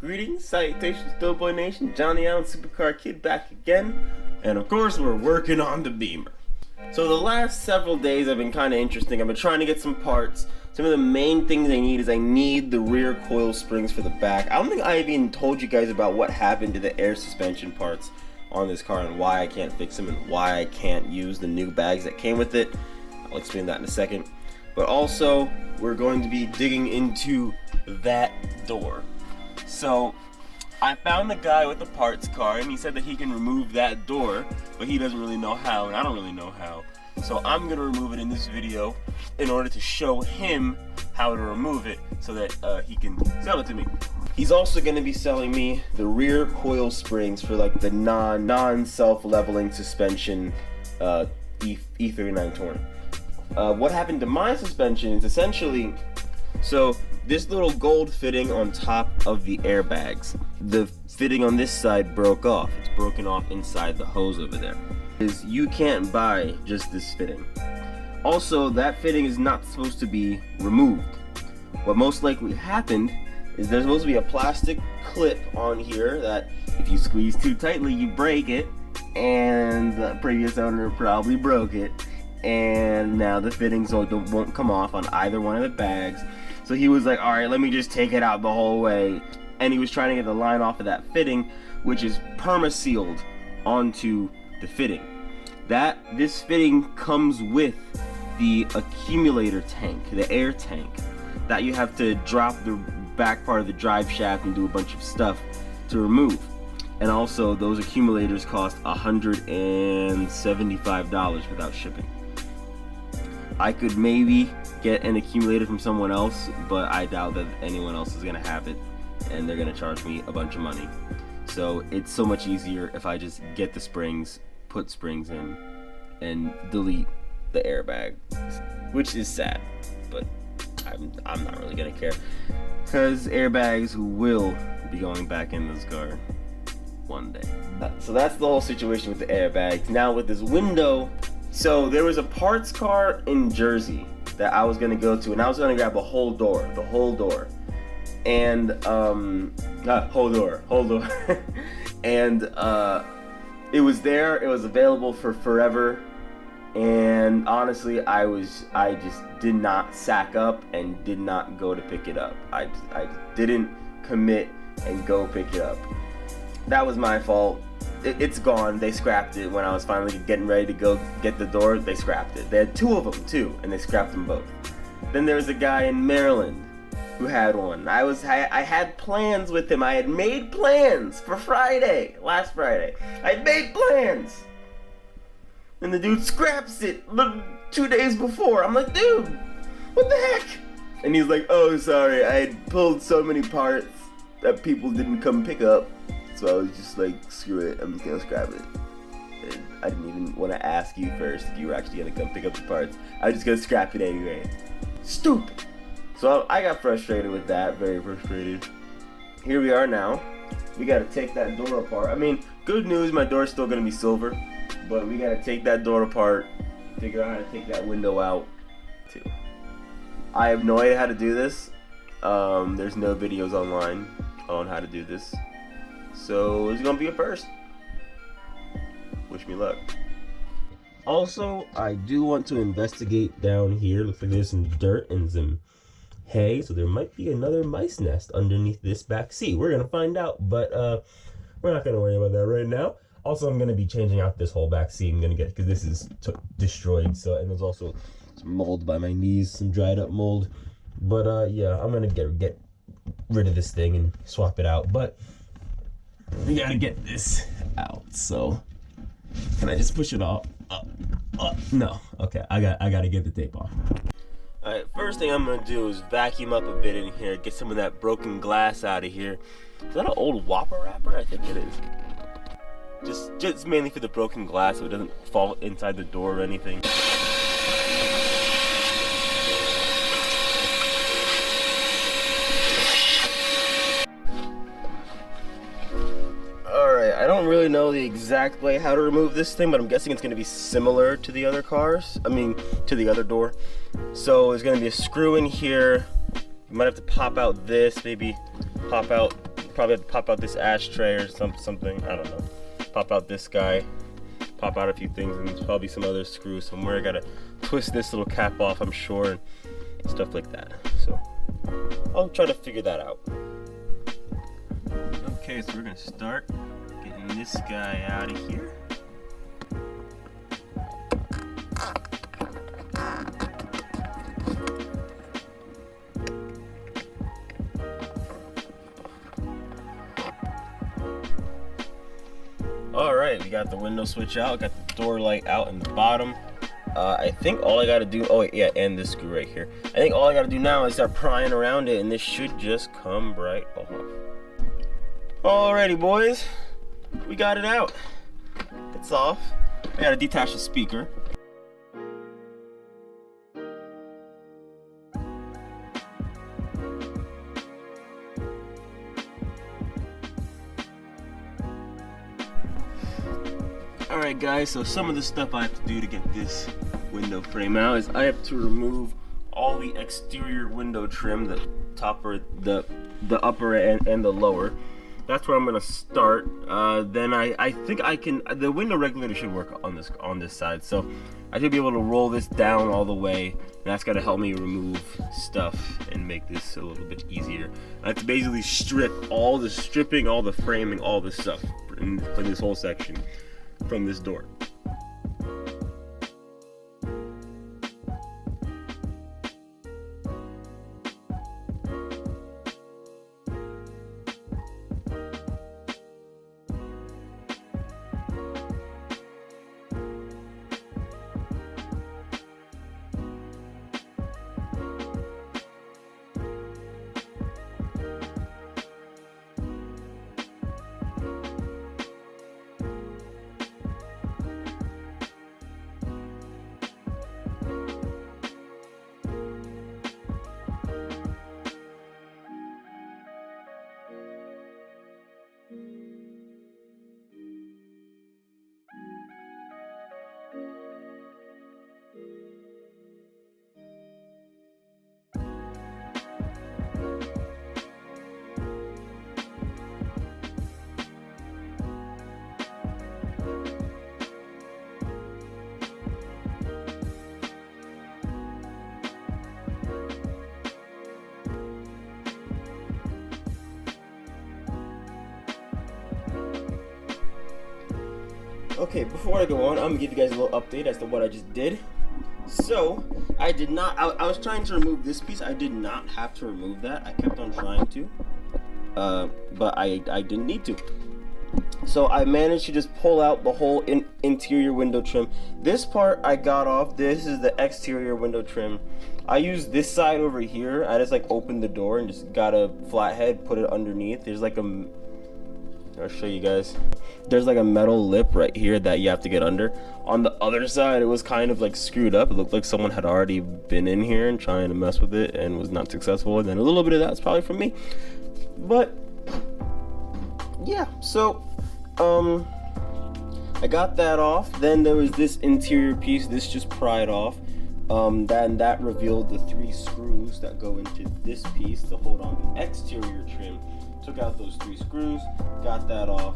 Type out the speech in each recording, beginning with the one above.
Greetings, salutations, Doughboy Nation. Johnny Allen, Supercar Kid, back again. And of course, we're working on the Beamer. So the last several days have been kind of interesting. I've been trying to get some parts. Some of the main things I need is I need the rear coil springs for the back. I don't think I even told you guys about what happened to the air suspension parts on this car and why I can't fix them and why I can't use the new bags that came with it. I'll explain that in a second. But also, we're going to be digging into that door. So, I found a guy with a parts car and he said that he can remove that door, but he doesn't really know how and I don't really know how. So I'm going to remove it in this video in order to show him how to remove it so that he can sell it to me. He's also going to be selling me the rear coil springs for like the non-self-leveling suspension E39 Touring. What happened to my suspension is essentially, so this little gold fitting on top of the airbags, the fitting on this side broke off. It's broken off inside the hose over there. You can't buy just this fitting. Also, that fitting is not supposed to be removed. What most likely happened is there's supposed to be a plastic clip on here that if you squeeze too tightly you break it, and the previous owner probably broke it, and now the fittings won't come off on either one of the bags. So he was like, alright, let me just take it out the whole way, and he was trying to get the line off of that fitting, which is perma-sealed onto the fitting. This fitting comes with the accumulator tank, the air tank, that you have to drop the back part of the drive shaft and do a bunch of stuff to remove. And also those accumulators cost $175 without shipping. I could maybe get an accumulator from someone else, but I doubt that anyone else is gonna have it and they're gonna charge me a bunch of money. So it's so much easier if I just get the springs, put springs in, and delete the airbag, which is sad, but I'm not really gonna care because airbags will be going back in this car one day. So that's the whole situation with the airbags. Now with this window, so there was a parts car in Jersey that I was gonna go to, and I was gonna grab the whole door, and whole door, and it was there. It was available for forever, and honestly, I just did not sack up and did not go to pick it up. I didn't commit and go pick it up. That was my fault. It's gone. They scrapped it when I was finally getting ready to go get the door. They scrapped it. They had two of them too, and they scrapped them both. Then there was a guy in Maryland who had one. I had plans with him. I had made plans for last Friday. I had made plans, and the dude scraps it 2 days before. I'm like, dude, what the heck? And he's like, oh, sorry, I had pulled so many parts that people didn't come pick up. So I was just like, screw it, I'm just gonna scrap it. And I didn't even want to ask you first if you were actually gonna come pick up the parts. I was just gonna scrap it anyway. Stupid! So I got frustrated with that, very frustrated. Here we are now. We gotta take that door apart. I mean, good news, my door's still gonna be silver, but we gotta take that door apart, figure out how to take that window out too. I have no idea how to do this. There's no videos online on how to do this. So it's gonna be a first. Wish me luck. Also, I do want to investigate down here. Looks like there's some dirt and some hay, so there might be another mice nest underneath this back seat. We're gonna find out, but we're not gonna worry about that right now. Also, I'm gonna be changing out this whole back seat. I'm gonna get, because this is destroyed. So, and there's also some mold by my knees, some dried up mold. But yeah, I'm gonna get rid of this thing and swap it out. But we gotta get this out. So can I just push it off? No. Okay, I gotta get the tape off. Alright, first thing I'm gonna do is vacuum up a bit in here, get some of that broken glass out of here. Is that an old Whopper wrapper? I think it is. Just mainly for the broken glass so it doesn't fall inside the door or anything. I don't really know the exact way how to remove this thing, but I'm guessing it's going to be similar to the other cars. I mean, to the other door. So there's going to be a screw in here. You might have to pop out this, maybe pop out probably have to pop out this ashtray or something. I don't know. Pop out this guy, pop out a few things, and there's probably some other screws somewhere. I gotta twist this little cap off, I'm sure, and stuff like that. So I'll try to figure that out. Okay, so we're gonna start getting this guy out of here. Alright, we got the window switch out, got the door light out in the bottom. I think all I gotta do, oh wait, yeah, and this screw right here. I think all I gotta do now is start prying around it, and this should just come right off. Alrighty, boys, we got it out. It's off. I gotta detach the speaker. Alright guys, so some of the stuff I have to do to get this window frame out is I have to remove all the exterior window trim, the topper, the upper and the lower. That's where I'm gonna start. Then I think I can. The window regulator should work on this side, so I should be able to roll this down all the way. And that's gonna help me remove stuff and make this a little bit easier. I have to basically strip all the stripping, all the framing, all the stuff for this whole section from this door. Okay, before I go on, I'm gonna give you guys a little update as to what I just did. So, I did not, I was trying to remove this piece. I did not have to remove that. I kept on trying to, but I didn't need to. So I managed to just pull out the whole interior window trim. This part I got off. This is the exterior window trim. I used this side over here. I just like opened the door and just got a flathead, put it underneath. There's like a, I'll show you guys. There's like a metal lip right here that you have to get under. On the other side, it was kind of like screwed up. It looked like someone had already been in here and trying to mess with it and was not successful. And then a little bit of that's probably from me. But yeah, so I got that off. Then there was this interior piece. This just pried off. Then that revealed the 3 screws that go into this piece to hold on the exterior trim. Took out those 3 screws, got that off.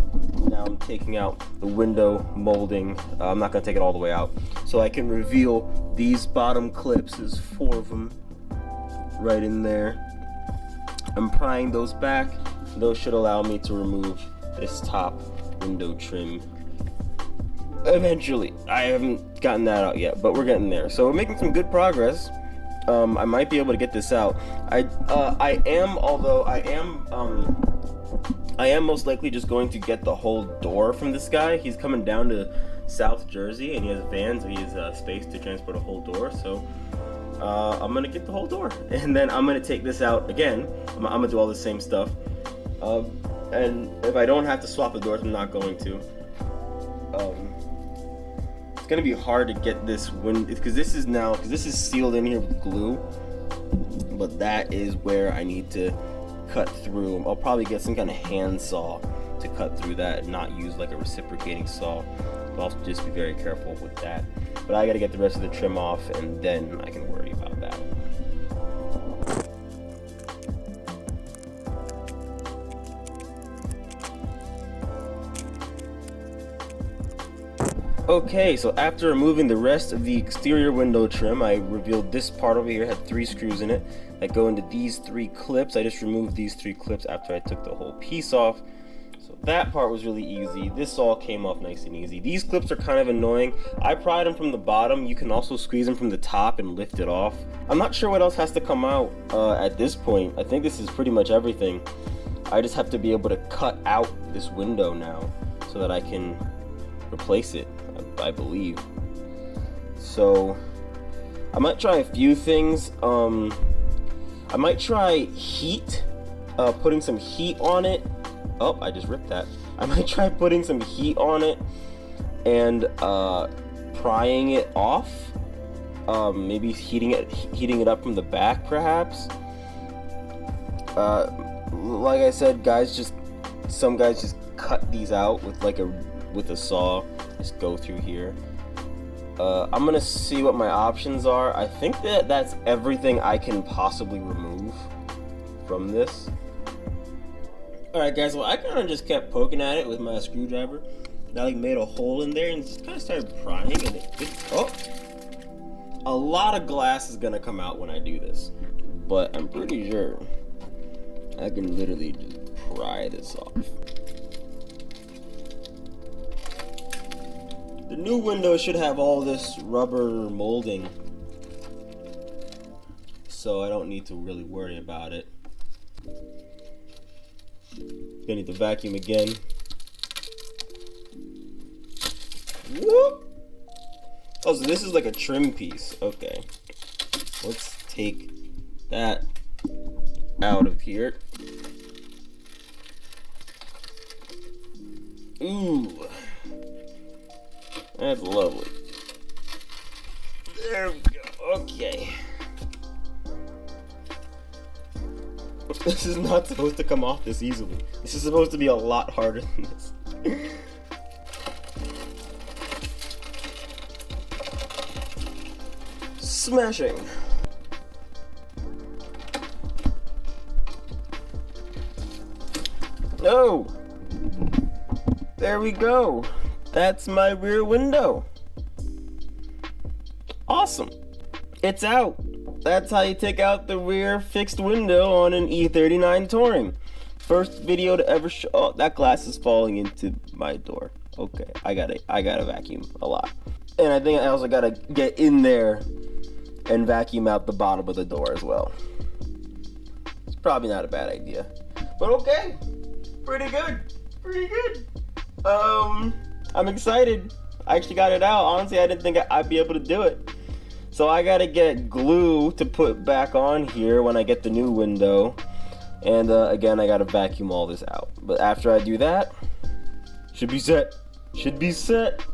Now I'm taking out the window molding. I'm not gonna take it all the way out. So I can reveal these bottom clips. There's 4 of them right in there. I'm prying those back. Those should allow me to remove this top window trim eventually. I haven't gotten that out yet, but we're getting there. So we're making some good progress. I might be able to get this out. I am most likely just going to get the whole door from this guy. He's coming down to South Jersey and he has vans, so he has space to transport a whole door. So I'm gonna get the whole door, and then I'm gonna take this out again. I'm gonna do all the same stuff. And if I don't have to swap the doors, I'm not going to. It's gonna be hard to get this because this is sealed in here with glue, but that is where I need to cut through. I'll probably get some kind of hand saw to cut through that and not use like a reciprocating saw. So I'll just be very careful with that. But I gotta get the rest of the trim off, and then I can worry about that. Okay, so after removing the rest of the exterior window trim, I revealed this part over here had 3 screws in it that go into these 3 clips. I just removed these 3 clips after I took the whole piece off. So that part was really easy. This all came off nice and easy. These clips are kind of annoying. I pried them from the bottom. You can also squeeze them from the top and lift it off. I'm not sure what else has to come out at this point. I think this is pretty much everything. I just have to be able to cut out this window now so that I can replace it, I believe. So I might try a few things. I might try heat, putting some heat on it. Oh, I just ripped that. I might try putting some heat on it and prying it off. Maybe heating it up from the back, perhaps. Like I said, some guys just cut these out with a saw. Just go through here. I'm gonna see what my options are. I think that's everything I can possibly remove from this. Alright guys, well, I kind of just kept poking at it with my screwdriver. I made a hole in there and just kind of started prying, and oh, a lot of glass is gonna come out when I do this, but I'm pretty sure I can literally just pry this off. The new window should have all this rubber molding, so I don't need to really worry about it. Gonna need to vacuum again. Whoop! Oh, so this is like a trim piece. Okay. Let's take that out of here. Ooh. That's lovely. There we go. Okay. This is not supposed to come off this easily. This is supposed to be a lot harder than this. Smashing. Oh! There we go. That's my rear window. Awesome. It's out. That's how you take out the rear fixed window on an E39 Touring. First video to ever show. Oh, that glass is falling into my door. Okay, I gotta vacuum a lot. And I think I also gotta get in there and vacuum out the bottom of the door as well. It's probably not a bad idea. But okay, pretty good, pretty good. I'm excited. I actually got it out. Honestly, I didn't think I'd be able to do it. So I gotta get glue to put back on here when I get the new window. And again, I gotta vacuum all this out. But after I do that, should be set. Should be set.